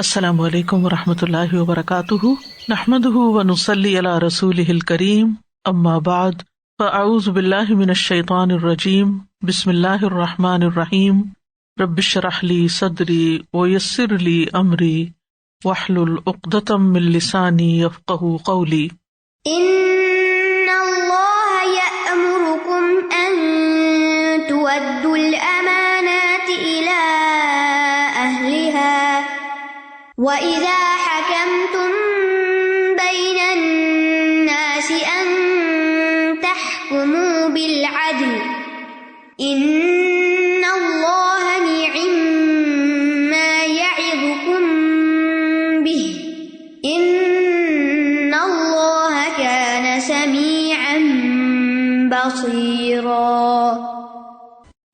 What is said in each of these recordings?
السلام علیکم ورحمۃ اللہ وبرکاتہ، نحمدہ ونصلی علی رسولہ الکریم، اما بعد فاعوذ باللہ من الشیطان الرجیم، بسم اللہ الرحمن الرحیم، رب اشرح لی صدری ویسر لی امری واحلل عقدۃ من لسانی یفقہوا قولی۔ ان اللہ یأمرکم ان تؤدوا الامانات الی اہلها وَإِذَا حَكَمْتُم بَيْنَ النَّاسِ أَن تَحْكُمُوا بِالْعَدْلِ إِنَّ اللَّهَ نِعِمَّا يَعِظُكُم بِهِ إِنَّ اللَّهَ كَانَ سَمِيعًا بَصِيرًا۔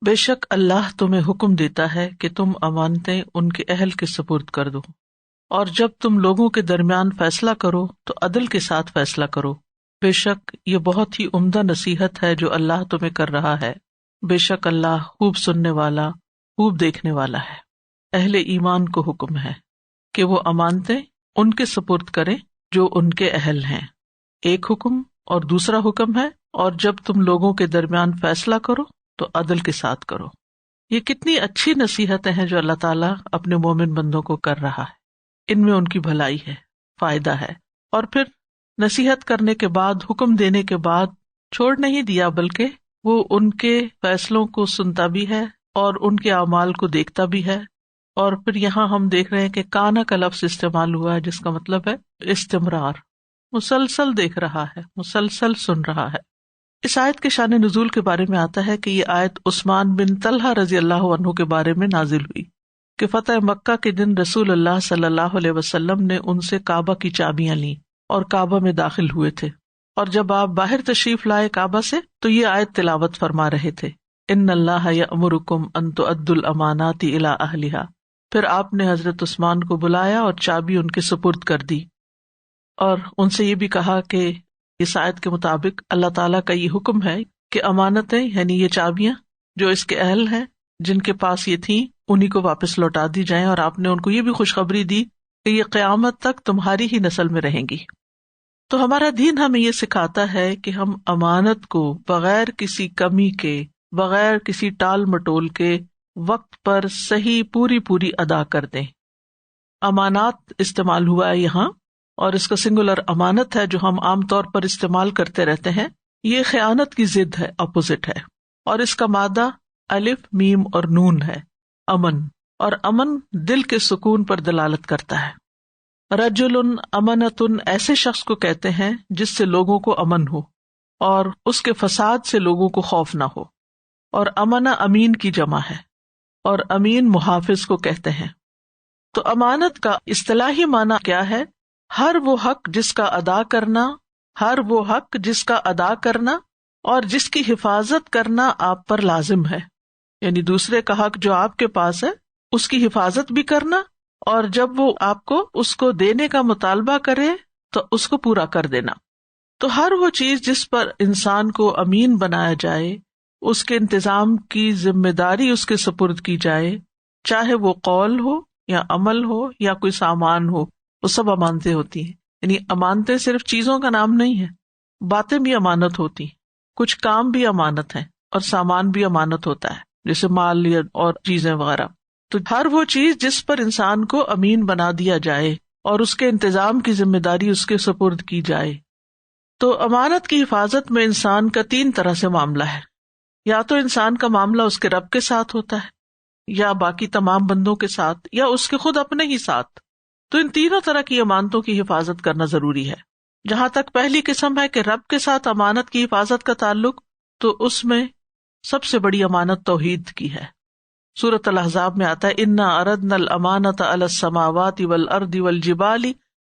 بے شک اللہ تمہیں حکم دیتا ہے کہ تم امانتیں ان کے اہل کے سپرد کر دو، اور جب تم لوگوں کے درمیان فیصلہ کرو تو عدل کے ساتھ فیصلہ کرو، بے شک یہ بہت ہی عمدہ نصیحت ہے جو اللہ تمہیں کر رہا ہے، بے شک اللہ خوب سننے والا خوب دیکھنے والا ہے۔ اہل ایمان کو حکم ہے کہ وہ امانتیں ان کے سپرد کریں جو ان کے اہل ہیں، ایک حکم، اور دوسرا حکم ہے اور جب تم لوگوں کے درمیان فیصلہ کرو تو عدل کے ساتھ کرو۔ یہ کتنی اچھی نصیحتیں ہیں جو اللہ تعالیٰ اپنے مومن بندوں کو کر رہا ہے، ان میں ان کی بھلائی ہے، فائدہ ہے۔ اور پھر نصیحت کرنے کے بعد، حکم دینے کے بعد چھوڑ نہیں دیا، بلکہ وہ ان کے فیصلوں کو سنتا بھی ہے اور ان کے اعمال کو دیکھتا بھی ہے۔ اور پھر یہاں ہم دیکھ رہے ہیں کہ کانا کا لفظ استعمال ہوا ہے جس کا مطلب ہے استمرار، مسلسل دیکھ رہا ہے، مسلسل سن رہا ہے۔ اس آیت کے شان نزول کے بارے میں آتا ہے کہ یہ آیت عثمان بن طلحہ رضی اللہ عنہ کے بارے میں نازل ہوئی کہ فتح مکہ کے دن رسول اللہ صلی اللہ علیہ وسلم نے ان سے کعبہ کی چابیاں لیں اور کعبہ میں داخل ہوئے تھے، اور جب آپ باہر تشریف لائے کعبہ سے تو یہ آیت تلاوت فرما رہے تھے، ان اللہ یأمرکم ان تؤدوا الامانات الی اہلہا۔ پھر آپ نے حضرت عثمان کو بلایا اور چابی ان کے سپرد کر دی، اور ان سے یہ بھی کہا کہ اس آیت کے مطابق اللہ تعالیٰ کا یہ حکم ہے کہ امانتیں یعنی یہ چابیاں جو اس کے اہل ہیں جن کے پاس یہ تھیں انہی کو واپس لوٹا دی جائیں، اور آپ نے ان کو یہ بھی خوشخبری دی کہ یہ قیامت تک تمہاری ہی نسل میں رہیں گی۔ تو ہمارا دین ہمیں یہ سکھاتا ہے کہ ہم امانت کو بغیر کسی کمی کے، بغیر کسی ٹال مٹول کے وقت پر صحیح پوری ادا کر دیں۔ امانات استعمال ہوا ہے یہاں، اور اس کا سنگولر امانت ہے جو ہم عام طور پر استعمال کرتے رہتے ہیں، یہ خیانت کی ضد ہے، اپوزٹ ہے، اور اس کا مادہ الف میم اور نون ہے، امن، اور امن دل کے سکون پر دلالت کرتا ہے۔ رجل امنۃ ایسے شخص کو کہتے ہیں جس سے لوگوں کو امن ہو اور اس کے فساد سے لوگوں کو خوف نہ ہو، اور امن امین کی جمع ہے، اور امین محافظ کو کہتے ہیں۔ تو امانت کا اصطلاحی معنی کیا ہے؟ ہر وہ حق جس کا ادا کرنا اور جس کی حفاظت کرنا آپ پر لازم ہے، یعنی دوسرے کا حق جو آپ کے پاس ہے اس کی حفاظت بھی کرنا، اور جب وہ آپ کو اس کو دینے کا مطالبہ کرے تو اس کو پورا کر دینا۔ تو ہر وہ چیز جس پر انسان کو امین بنایا جائے، اس کے انتظام کی ذمہ داری اس کے سپرد کی جائے، چاہے وہ قول ہو یا عمل ہو یا کوئی سامان ہو، وہ سب امانتیں ہوتی ہیں۔ یعنی امانتیں صرف چیزوں کا نام نہیں ہے، باتیں بھی امانت ہوتی ہیں، کچھ کام بھی امانت ہیں، اور سامان بھی امانت ہوتا ہے جیسے مال یا اور چیزیں وغیرہ۔ تو ہر وہ چیز جس پر انسان کو امین بنا دیا جائے اور اس کے انتظام کی ذمہ داری اس کے سپرد کی جائے۔ تو امانت کی حفاظت میں انسان کا 3 طرح سے معاملہ ہے، یا تو انسان کا معاملہ اس کے رب کے ساتھ ہوتا ہے، یا باقی تمام بندوں کے ساتھ، یا اس کے خود اپنے ہی ساتھ۔ تو ان تینوں طرح کی امانتوں کی حفاظت کرنا ضروری ہے۔ جہاں تک پہلی قسم ہے کہ رب کے ساتھ امانت کی حفاظت کا تعلق، تو اس میں سب سے بڑی امانت توحید کی ہے۔ سورۃ الاحزاب میں آتا ہے انا عرضنا الامانۃ علی السماوات والارض والجبال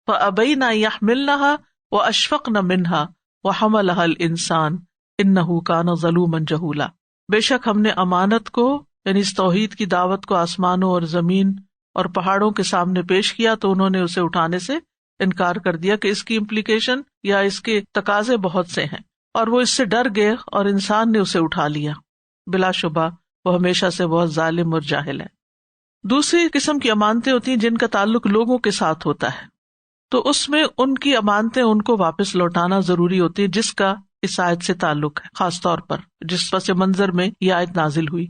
فابین ان یحملنها واشفقن منها وحملها الانسان انہ کان ظلوما جہولا۔ بے شک ہم نے امانت کو یعنی اس توحید کی دعوت کو آسمانوں اور زمین اور پہاڑوں کے سامنے پیش کیا تو انہوں نے اسے اٹھانے سے انکار کر دیا کہ اس کی امپلیکیشن یا اس کے تقاضے بہت سے ہیں، اور وہ اس سے ڈر گئے اور انسان نے اسے اٹھا لیا۔ بلا شبہ وہ ہمیشہ سے بہت ظالم اور جاہل ہے۔ دوسری قسم کی امانتیں ہوتی ہیں جن کا تعلق لوگوں کے ساتھ ہوتا ہے، تو اس میں ان کی امانتیں ان کو واپس لوٹانا ضروری ہوتی ہے، جس کا اس آیت سے تعلق ہے، خاص طور پر جس پس منظر میں یہ آیت نازل ہوئی۔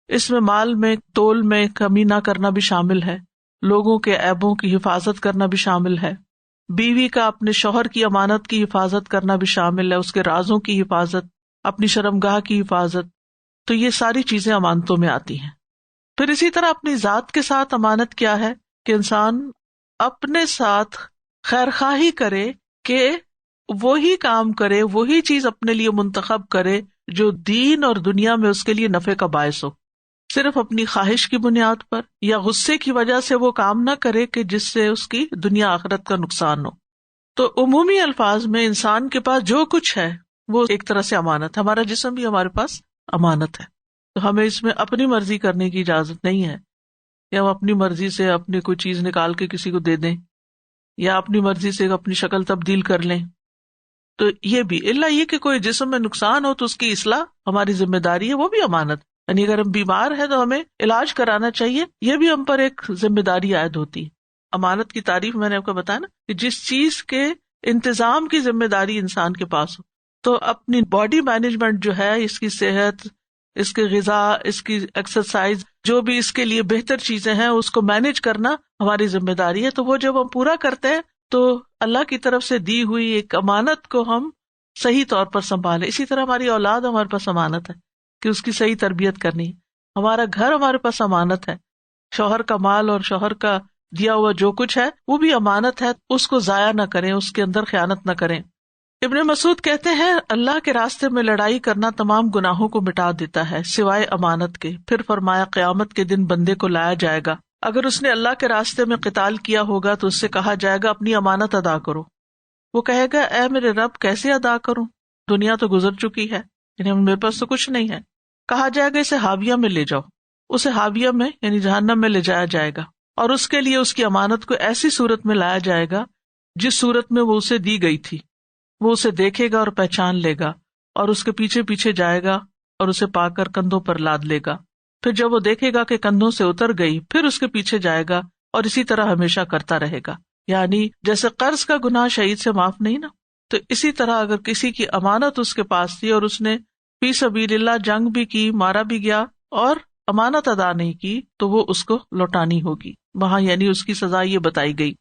اس میں مال میں تول میں کمی نہ کرنا بھی شامل ہے، لوگوں کے عیبوں کی حفاظت کرنا بھی شامل ہے، بیوی کا اپنے شوہر کی امانت کی حفاظت کرنا بھی شامل ہے، اس کے رازوں کی حفاظت، اپنی شرمگاہ کی حفاظت، تو یہ ساری چیزیں امانتوں میں آتی ہیں۔ پھر اسی طرح اپنی ذات کے ساتھ امانت کیا ہے کہ انسان اپنے ساتھ خیر خواہی کرے کہ وہی کام کرے، وہی چیز اپنے لیے منتخب کرے جو دین اور دنیا میں اس کے لیے نفع کا باعث ہو، صرف اپنی خواہش کی بنیاد پر یا غصے کی وجہ سے وہ کام نہ کرے کہ جس سے اس کی دنیا آخرت کا نقصان ہو۔ تو عمومی الفاظ میں انسان کے پاس جو کچھ ہے وہ ایک طرح سے امانت ہے، ہمارا جسم بھی ہمارے پاس امانت ہے، تو ہمیں اس میں اپنی مرضی کرنے کی اجازت نہیں ہے، یا ہم اپنی مرضی سے اپنی کوئی چیز نکال کے کسی کو دے دیں یا اپنی مرضی سے اپنی شکل تبدیل کر لیں۔ تو یہ بھی اللہ یہ کہ کوئی جسم میں نقصان ہو تو اس کی اصلاح ہماری ذمہ داری ہے، وہ بھی امانت، یعنی اگر ہم بیمار ہیں تو ہمیں علاج کرانا چاہیے، یہ بھی ہم پر ایک ذمہ داری عائد ہوتی ہے۔ امانت کی تعریف میں نے آپ کو بتایا نا کہ جس چیز کے انتظام کی ذمہ داری انسان کے پاس ہو، تو اپنی باڈی مینجمنٹ جو ہے، اس کی صحت، اس کی غذا، اس کی ایکسرسائز، جو بھی اس کے لیے بہتر چیزیں ہیں اس کو مینج کرنا ہماری ذمہ داری ہے۔ تو وہ جب ہم پورا کرتے ہیں تو اللہ کی طرف سے دی ہوئی ایک امانت کو ہم صحیح طور پر سنبھالیں۔ اسی طرح ہماری اولاد ہمارے پاس امانت ہے کہ اس کی صحیح تربیت کرنی ہے، ہمارا گھر ہمارے پاس امانت ہے، شوہر کا مال اور شوہر کا دیا ہوا جو کچھ ہے وہ بھی امانت ہے، اس کو ضائع نہ کریں، اس کے اندر خیانت نہ کریں۔ ابن مسعود کہتے ہیں اللہ کے راستے میں لڑائی کرنا تمام گناہوں کو مٹا دیتا ہے سوائے امانت کے۔ پھر فرمایا قیامت کے دن بندے کو لایا جائے گا، اگر اس نے اللہ کے راستے میں قتال کیا ہوگا تو اس سے کہا جائے گا اپنی امانت ادا کرو۔ وہ کہے گا اے میرے رب کیسے ادا کروں، دنیا تو گزر چکی ہے، یعنی میرے پاس تو کچھ نہیں ہے۔ کہا جائے گا اسے حاویہ میں لے جاؤ، اسے حاویہ میں یعنی جہنم میں لے جایا جائے گا، اور اس کے لیے اس کی امانت کو ایسی صورت میں لایا جائے گا جس صورت میں وہ اسے دی گئی تھی۔ وہ اسے دیکھے گا اور پہچان لے گا، اور اس کے پیچھے پیچھے جائے گا اور اسے پا کر کندھوں پر لاد لے گا۔ پھر جب وہ دیکھے گا کہ کندھوں سے اتر گئی، پھر اس کے پیچھے جائے گا اور اسی طرح ہمیشہ کرتا رہے گا۔ یعنی جیسے قرض کا گناہ شہید سے معاف نہیں نا، تو اسی طرح اگر کسی کی امانت اس کے پاس تھی اور اس نے فی سبیل اللہ جنگ بھی کی، مارا بھی گیا اور امانت ادا نہیں کی، تو وہ اس کو لوٹانی ہوگی۔ وہاں یعنی اس کی سزا یہ بتائی گئی۔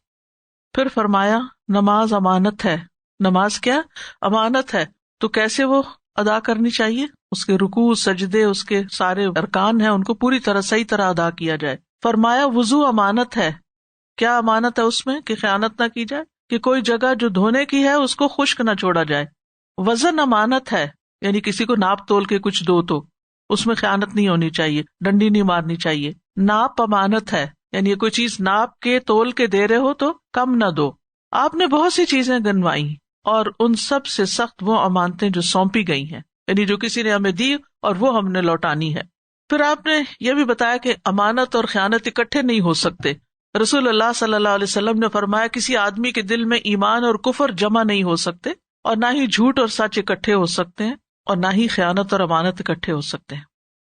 پھر فرمایا نماز امانت ہے۔ نماز کیا؟ امانت ہے۔ تو کیسے وہ ادا کرنی چاہیے؟ اس کے رکوع، سجدے، اس کے سارے ارکان ہیں، ان کو پوری طرح صحیح طرح ادا کیا جائے۔ فرمایا وضو امانت ہے۔ کیا امانت ہے اس میں؟ کہ خیانت نہ کی جائے، کہ کوئی جگہ جو دھونے کی ہے اس کو خشک نہ چھوڑا جائے۔ وزن امانت ہے، یعنی کسی کو ناپ تول کے کچھ دو تو اس میں خیانت نہیں ہونی چاہیے، ڈنڈی نہیں مارنی چاہیے۔ ناپ امانت ہے، یعنی کوئی چیز ناپ کے تول کے دے رہے ہو تو کم نہ دو۔ آپ نے بہت سی چیزیں گنوائی اور ان سب سے سخت وہ امانتیں جو سونپی گئی ہیں، یعنی جو کسی نے ہمیں دی اور وہ ہم نے لوٹانی ہے۔ پھر آپ نے یہ بھی بتایا کہ امانت اور خیانت اکٹھے نہیں ہو سکتے۔ رسول اللہ صلی اللہ علیہ وسلم نے فرمایا کسی آدمی کے دل میں ایمان اور کفر جمع نہیں ہو سکتے، اور نہ ہی جھوٹ اور سچ اکٹھے ہو سکتے ہیں، اور نہ ہی خیانت اور امانت اکٹھے ہو سکتے ہیں۔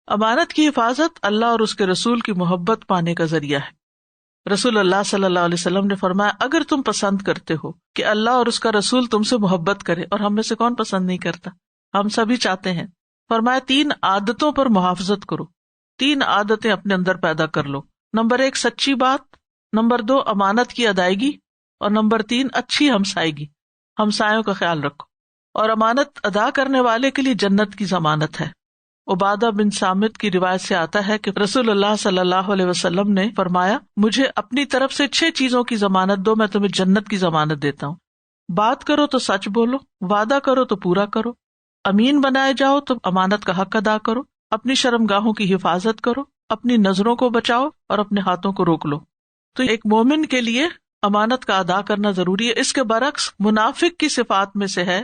امانت کی حفاظت اللہ اور اس کے رسول کی محبت پانے کا ذریعہ ہے۔ رسول اللہ صلی اللہ علیہ وسلم نے فرمایا اگر تم پسند کرتے ہو کہ اللہ اور اس کا رسول تم سے محبت کرے، اور ہم میں سے کون پسند نہیں کرتا، ہم سبھی چاہتے ہیں، فرمایا 3 عادتوں پر محافظت کرو، 3 عادتیں اپنے اندر پیدا کر لو۔ نمبر 1 سچی بات، نمبر 2 امانت کی ادائیگی، اور نمبر 3 اچھی ہمسائیگی، ہمسایوں کا خیال رکھو۔ اور امانت ادا کرنے والے کے لیے جنت کی ضمانت ہے۔ عبادہ بن صامت کی روایت سے آتا ہے کہ رسول اللہ صلی اللہ علیہ وسلم نے فرمایا مجھے اپنی طرف سے 6 چیزوں کی ضمانت دو، میں تمہیں جنت کی ضمانت دیتا ہوں۔ بات کرو تو سچ بولو، وعدہ کرو تو پورا کرو، امین بنائے جاؤ تو امانت کا حق ادا کرو، اپنی شرمگاہوں کی حفاظت کرو، اپنی نظروں کو بچاؤ اور اپنے ہاتھوں کو روک لو۔ تو ایک مومن کے لیے امانت کا ادا کرنا ضروری ہے۔ اس کے برعکس منافق کی صفات میں سے ہے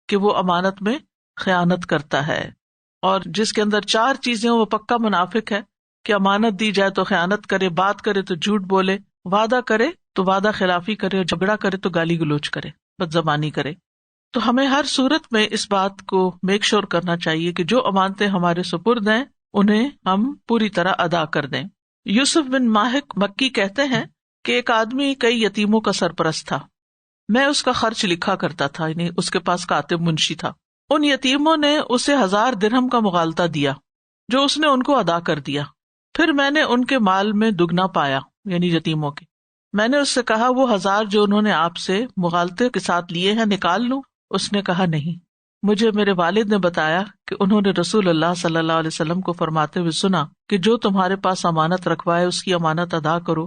کہ وہ امانت میں خیانت کرتا ہے، اور جس کے اندر 4 چیزیں وہ پکا منافق ہے کہ امانت دی جائے تو خیانت کرے، بات کرے تو جھوٹ بولے، وعدہ کرے تو وعدہ خلافی کرے، اور جھگڑا کرے تو گالی گلوچ کرے، بدزبانی کرے۔ تو ہمیں ہر صورت میں اس بات کو میک شور کرنا چاہیے کہ جو امانتیں ہمارے سپرد ہیں انہیں ہم پوری طرح ادا کر دیں۔ یوسف بن ماہک مکی کہتے ہیں کہ ایک آدمی کئی یتیموں کا سرپرست تھا، میں اس کا خرچ لکھا کرتا تھا، یعنی اس کے پاس کاتب منشی تھا۔ ان یتیموں نے اسے 1000 درہم کا مغالطہ دیا جو اس نے ان کو ادا کر دیا، پھر میں نے ان کے مال میں دگنا پایا، یعنی یتیموں کے۔ میں نے اس سے کہا وہ 1000 جو انہوں نے آپ سے مغالطے کے ساتھ لیے ہیں نکال لوں؟ اس نے کہا نہیں۔ مجھے میرے والد نے بتایا کہ انہوں نے رسول اللہ صلی اللہ علیہ وسلم کو فرماتے ہوئے سنا کہ جو تمہارے پاس امانت رکھوائے اس کی امانت ادا کرو،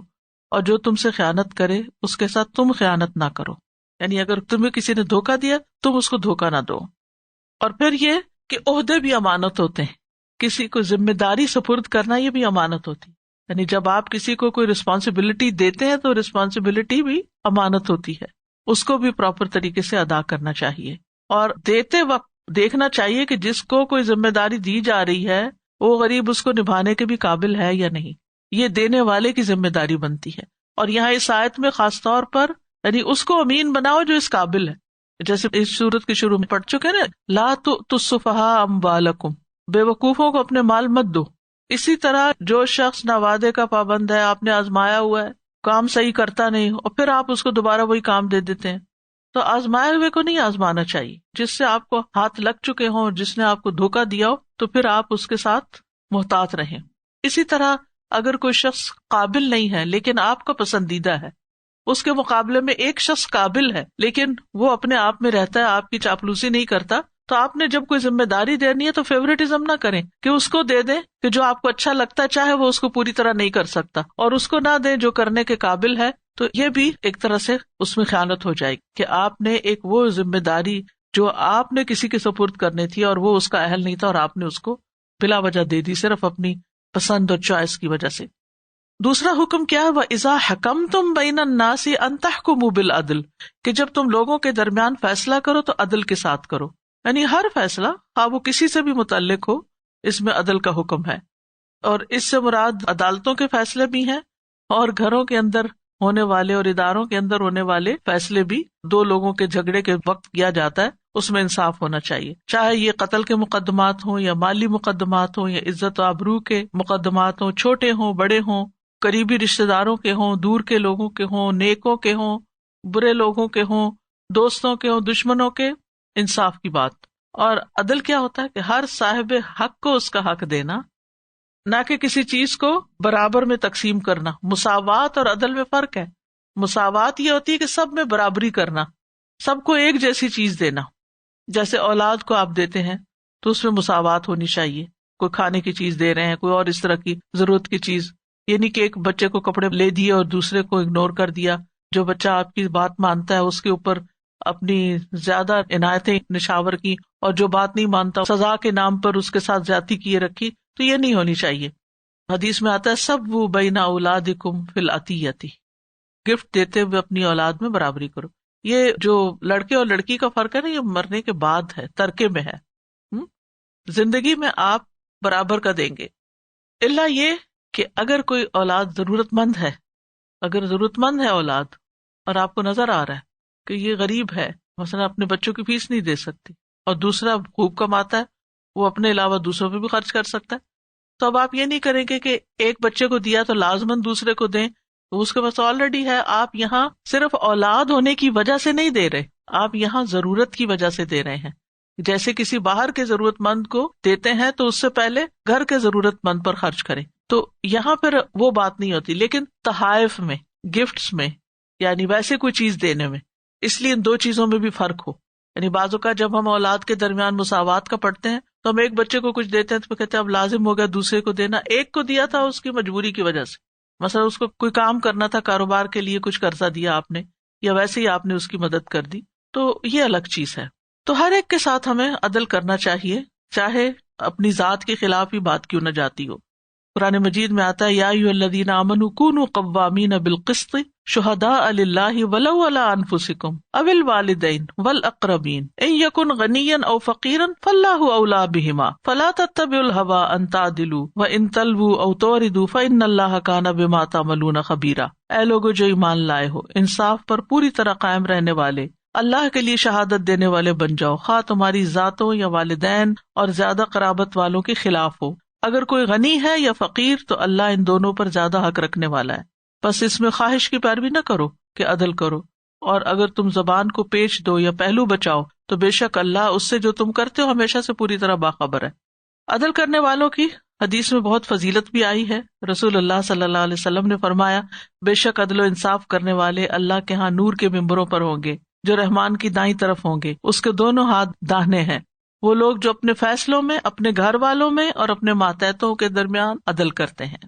اور جو تم سے خیانت کرے اس کے ساتھ تم خیانت نہ کرو، یعنی اگر تمہیں کسی نے دھوکہ دیا تم اس کو دھوکہ نہ دو۔ اور پھر یہ کہ عہدے بھی امانت ہوتے ہیں، کسی کو ذمہ داری سپرد کرنا یہ بھی امانت ہوتی ہے، یعنی جب آپ کسی کو کوئی رسپانسبلٹی دیتے ہیں تو رسپانسبلٹی بھی امانت ہوتی ہے، اس کو بھی پراپر طریقے سے ادا کرنا چاہیے۔ اور دیتے وقت دیکھنا چاہیے کہ جس کو کوئی ذمہ داری دی جا رہی ہے وہ غریب اس کو نبھانے کے بھی قابل ہے یا نہیں، یہ دینے والے کی ذمہ داری بنتی ہے۔ اور یہاں اس آیت میں خاص طور پر یعنی اس کو امین بناؤ جو اس قابل ہے، جیسے اس سورت کے شروع میں پڑھ چکے نا، لا تؤتوا السفہاء اموالکم، بے وقوفوں کو اپنے مال مت دو۔ اسی طرح جو شخص نہ وعدے کا پابند ہے، آپ نے آزمایا ہوا ہے، کام صحیح کرتا نہیں اور پھر آپ اس کو دوبارہ وہی کام دے دیتے ہیں، تو آزمائے ہوئے کو نہیں آزمانا چاہیے۔ جس سے آپ کو ہاتھ لگ چکے ہوں، جس نے آپ کو دھوکہ دیا ہو، تو پھر آپ اس کے ساتھ محتاط رہیں۔ اسی طرح اگر کوئی شخص قابل نہیں ہے لیکن آپ کا پسندیدہ ہے، اس کے مقابلے میں ایک شخص قابل ہے لیکن وہ اپنے آپ میں رہتا ہے، آپ کی چاپلوسی نہیں کرتا، تو آپ نے جب کوئی ذمہ داری دینی ہے تو فیوریٹزم نہ کریں کہ اس کو دے دیں کہ جو آپ کو اچھا لگتا ہے، چاہے وہ اس کو پوری طرح نہیں کر سکتا، اور اس کو نہ دیں جو کرنے کے قابل ہے، تو یہ بھی ایک طرح سے اس میں خیانت ہو جائے گی کہ آپ نے ایک وہ ذمہ داری جو آپ نے کسی کے سپرد کرنی تھی اور وہ اس کا اہل نہیں تھا اور آپ نے اس کو بلا وجہ دے دی صرف اپنی پسند اور چوائس کی وجہ سے۔ دوسرا حکم کیا ہے؟ وَإِذَا حَكَمْتُمْ بَيْنَ النَّاسِ أَن تَحْكُمُوا بِالْعَدْلِ، کہ جب تم لوگوں کے درمیان فیصلہ کرو تو عدل کے ساتھ کرو، یعنی ہر فیصلہ خواہ وہ کسی سے بھی متعلق ہو اس میں عدل کا حکم ہے۔ اور اس سے مراد عدالتوں کے فیصلے بھی ہیں اور گھروں کے اندر ہونے والے اور اداروں کے اندر ہونے والے فیصلے بھی، دو لوگوں کے جھگڑے کے وقت کیا جاتا ہے، اس میں انصاف ہونا چاہیے، چاہے یہ قتل کے مقدمات ہوں یا مالی مقدمات ہوں یا عزت و آبرو کے مقدمات ہوں، چھوٹے ہوں بڑے ہوں، قریبی رشتہ داروں کے ہوں، دور کے لوگوں کے ہوں، نیکوں کے ہوں، برے لوگوں کے ہوں، دوستوں کے ہوں، دشمنوں کے، انصاف کی بات۔ اور عدل کیا ہوتا ہے کہ ہر صاحب حق کو اس کا حق دینا، نہ کہ کسی چیز کو برابر میں تقسیم کرنا۔ مساوات اور عدل میں فرق ہے۔ مساوات یہ ہوتی ہے کہ سب میں برابری کرنا، سب کو ایک جیسی چیز دینا، جیسے اولاد کو آپ دیتے ہیں تو اس میں مساوات ہونی چاہیے، کوئی کھانے کی چیز دے رہے ہیں، کوئی اور اس طرح کی ضرورت کی چیز، یہ نہیں کہ ایک بچے کو کپڑے لے دیے اور دوسرے کو اگنور کر دیا۔ جو بچہ آپ کی بات مانتا ہے اس کے اوپر اپنی زیادہ عنایتیں نشاور کی، اور جو بات نہیں مانتا سزا کے نام پر اس کے ساتھ زیادتی کیے رکھی، تو یہ نہیں ہونی چاہیے۔ حدیث میں آتا ہے سبوا بین اولادکم فی العطیۃ، گفٹ دیتے ہوئے اپنی اولاد میں برابری کرو۔ یہ جو لڑکے اور لڑکی کا فرق ہے نا، یہ مرنے کے بعد ہے، ترکے میں ہے۔ زندگی میں آپ برابر کا دیں گے، الا یہ کہ اگر کوئی اولاد ضرورت مند ہے، اگر ضرورت مند ہے اولاد اور آپ کو نظر آ رہا ہے کہ یہ غریب ہے، مثلا اپنے بچوں کی فیس نہیں دے سکتی، اور دوسرا خوب کماتا ہے، وہ اپنے علاوہ دوسروں پہ بھی خرچ کر سکتا ہے، تو اب آپ یہ نہیں کریں گے کہ ایک بچے کو دیا تو لازماً دوسرے کو دیں، تو اس کے پاس آلریڈی ہے۔ آپ یہاں صرف اولاد ہونے کی وجہ سے نہیں دے رہے، آپ یہاں ضرورت کی وجہ سے دے رہے ہیں۔ جیسے کسی باہر کے ضرورت مند کو دیتے ہیں تو اس سے پہلے گھر کے ضرورت مند پر خرچ کریں، تو یہاں پھر وہ بات نہیں ہوتی۔ لیکن تحائف میں، گفٹس میں، یعنی ویسے کوئی چیز دینے میں، اس لیے ان دو چیزوں میں بھی فرق ہو۔ یعنی بعض اوقات جب ہم اولاد کے درمیان مساوات کا پڑھتے ہیں تو ہم ایک بچے کو کچھ دیتے ہیں تو کہتے ہیں اب لازم ہو گیا دوسرے کو دینا، ایک کو دیا تھا اس کی مجبوری کی وجہ سے، مثلا اس کو کوئی کام کرنا تھا، کاروبار کے لیے کچھ قرضہ دیا آپ نے، یا ویسے ہی آپ نے اس کی مدد کر دی، تو یہ الگ چیز ہے۔ تو ہر ایک کے ساتھ ہمیں عدل کرنا چاہیے، چاہے اپنی ذات کے خلاف ہی بات کیوں نہ جاتی ہو۔ قرآن مجید میں آتا ہے یا ایھا الذین آمنوا کونوا قوامین بالقسط شہداء للہ ولو علی انفسکم او الوالدین والاقربین ان یکن غنیا او فقیرا فاللہ اولی بہما فلا تتبعوا الہوی ان تعدلوا وان تلووا او تعرضوا فان اللہ کان بما تعملون خبیرا۔ اے لوگو جو ایمان لائے ہو، انصاف پر پوری طرح قائم رہنے والے، اللہ کے لیے شہادت دینے والے بن جاؤ، خواہ تمہاری ذاتوں یا والدین اور زیادہ قرابت والوں کے خلاف ہو، اگر کوئی غنی ہے یا فقیر تو اللہ ان دونوں پر زیادہ حق رکھنے والا ہے، بس اس میں خواہش کی پیروی نہ کرو کہ عدل کرو، اور اگر تم زبان کو پیچ دو یا پہلو بچاؤ تو بے شک اللہ اس سے جو تم کرتے ہو ہمیشہ سے پوری طرح باخبر ہے۔ عدل کرنے والوں کی حدیث میں بہت فضیلت بھی آئی ہے۔ رسول اللہ صلی اللہ علیہ وسلم نے فرمایا، بے شک عدل و انصاف کرنے والے اللہ کے ہاں نور کے ممبروں پر ہوں گے، جو رحمان کی دائیں طرف ہوں گے، اس کے دونوں ہاتھ داہنے ہیں۔ وہ لوگ جو اپنے فیصلوں میں، اپنے گھر والوں میں اور اپنے ماتحتوں کے درمیان عدل کرتے ہیں۔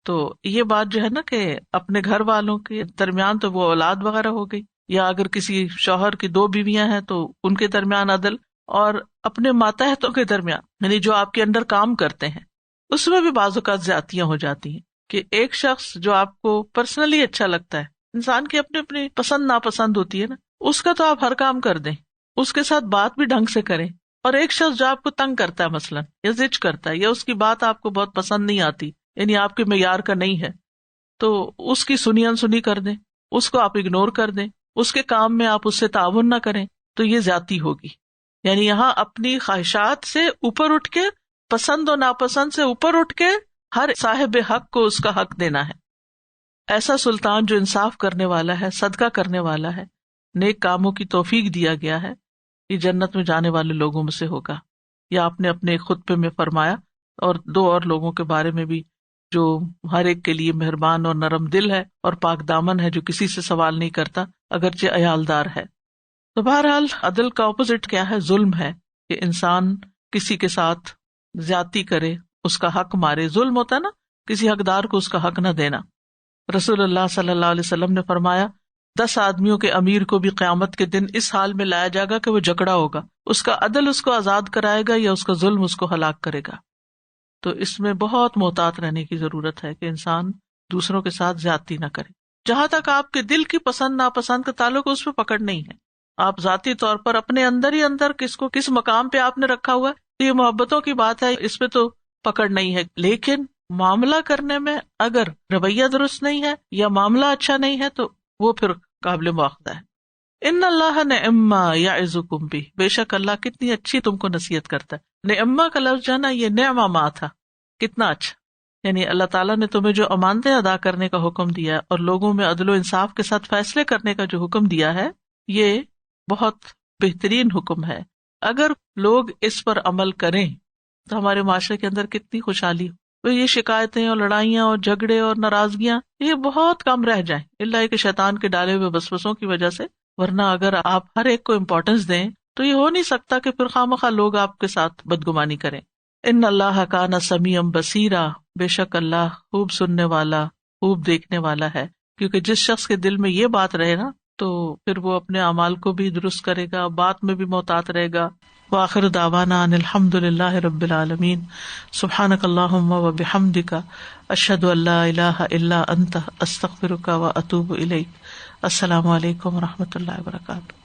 تو یہ بات جو ہے نا کہ اپنے گھر والوں کے درمیان تو وہ اولاد وغیرہ ہو گئی، یا اگر کسی شوہر کی 2 بیویاں ہیں تو ان کے درمیان عدل، اور اپنے ماتحتوں کے درمیان یعنی جو آپ کے اندر کام کرتے ہیں اس میں بھی بعض اوقات زیادتیاں ہو جاتی ہیں کہ ایک شخص جو آپ کو پرسنلی اچھا لگتا ہے، انسان کی اپنی اپنی پسند ناپسند ہوتی ہے نا، اس کا تو آپ ہر کام کر دیں، اس کے ساتھ بات بھی ڈھنگ سے کریں، اور ایک شخص جو آپ کو تنگ کرتا ہے مثلاً یا زچ کرتا ہے، یا اس کی بات آپ کو بہت پسند نہیں آتی، یعنی آپ کے معیار کا نہیں ہے، تو اس کی سنی انسنی کر دیں، اس کو آپ اگنور کر دیں، اس کے کام میں آپ اس سے تعاون نہ کریں، تو یہ زیادتی ہوگی۔ یعنی یہاں اپنی خواہشات سے اوپر اٹھ کے، پسند و ناپسند سے اوپر اٹھ کے ہر صاحب حق کو اس کا حق دینا ہے۔ ایسا سلطان جو انصاف کرنے والا ہے، صدقہ کرنے والا ہے، نیک کاموں کی توفیق دیا گیا ہے، یہ جنت میں جانے والے لوگوں میں سے ہوگا۔ یا آپ نے اپنے خطبے میں فرمایا، اور 2 اور لوگوں کے بارے میں بھی، جو ہر ایک کے لیے مہربان اور نرم دل ہے اور پاک دامن ہے، جو کسی سے سوال نہیں کرتا اگرچہ عیالدار ہے۔ تو بہرحال عدل کا اپوزٹ کیا ہے؟ ظلم ہے، کہ انسان کسی کے ساتھ زیادتی کرے، اس کا حق مارے۔ ظلم ہوتا ہے نا کسی حقدار کو اس کا حق نہ دینا۔ رسول اللہ صلی اللہ علیہ وسلم نے فرمایا، 10 آدمیوں کے امیر کو بھی قیامت کے دن اس حال میں لایا جائے گا کہ وہ جکڑا ہوگا، اس کا عدل اس کو آزاد کرائے گا یا اس کا ظلم اس کو ہلاک کرے گا۔ تو اس میں بہت محتاط رہنے کی ضرورت ہے کہ انسان دوسروں کے ساتھ زیادتی نہ کرے۔ جہاں تک آپ کے دل کی پسند ناپسند کا تعلق، اس پہ پکڑ نہیں ہے۔ آپ ذاتی طور پر اپنے اندر ہی اندر کس کو کس مقام پہ آپ نے رکھا ہوا ہے، تو یہ محبتوں کی بات ہے، اس پہ تو پکڑ نہیں ہے۔ لیکن معاملہ کرنے میں اگر رویہ درست نہیں ہے یا معاملہ اچھا نہیں ہے تو وہ پھر قابل مواخذہ ہے۔ ان اللہ نعم ما یعظکم بہ، بے شک اللہ کتنی اچھی تم کو نصیحت کرتا ہے۔ نعمہ کا لفظ جو ہے نا، یہ نعمہ ما تھا، کتنا اچھا، یعنی اللہ تعالیٰ نے تمہیں جو امانتیں ادا کرنے کا حکم دیا اور لوگوں میں عدل و انصاف کے ساتھ فیصلے کرنے کا جو حکم دیا ہے، یہ بہت بہترین حکم ہے۔ اگر لوگ اس پر عمل کریں تو ہمارے معاشرے کے اندر کتنی خوشحالی ہو، تو یہ شکایتیں اور لڑائیاں اور جھگڑے اور ناراضگیاں یہ بہت کم رہ جائیں، اللہ کہ شیطان کے ڈالے ہوئے وسوسوں کی وجہ سے۔ ورنہ اگر آپ ہر ایک کو امپورٹنس دیں تو یہ ہو نہیں سکتا کہ پھر خواہ لوگ آپ کے ساتھ بدگمانی کریں۔ ان اللہ کان سمیعا بصیرا، بے شک اللہ خوب سننے والا، خوب دیکھنے والا ہے۔ کیونکہ جس شخص کے دل میں یہ بات رہے نا تو پھر وہ اپنے اعمال کو بھی درست کرے گا، بات میں بھی محتاط رہے گا۔ وآخر دعوانا ان الحمد للہ رب العالمین۔ سبحانک اللہم وبحمدک، اشہد ان لا الہ الا انت، استغفرک واتوب الیک۔ السلام علیکم ورحمۃ اللہ وبرکاتہ۔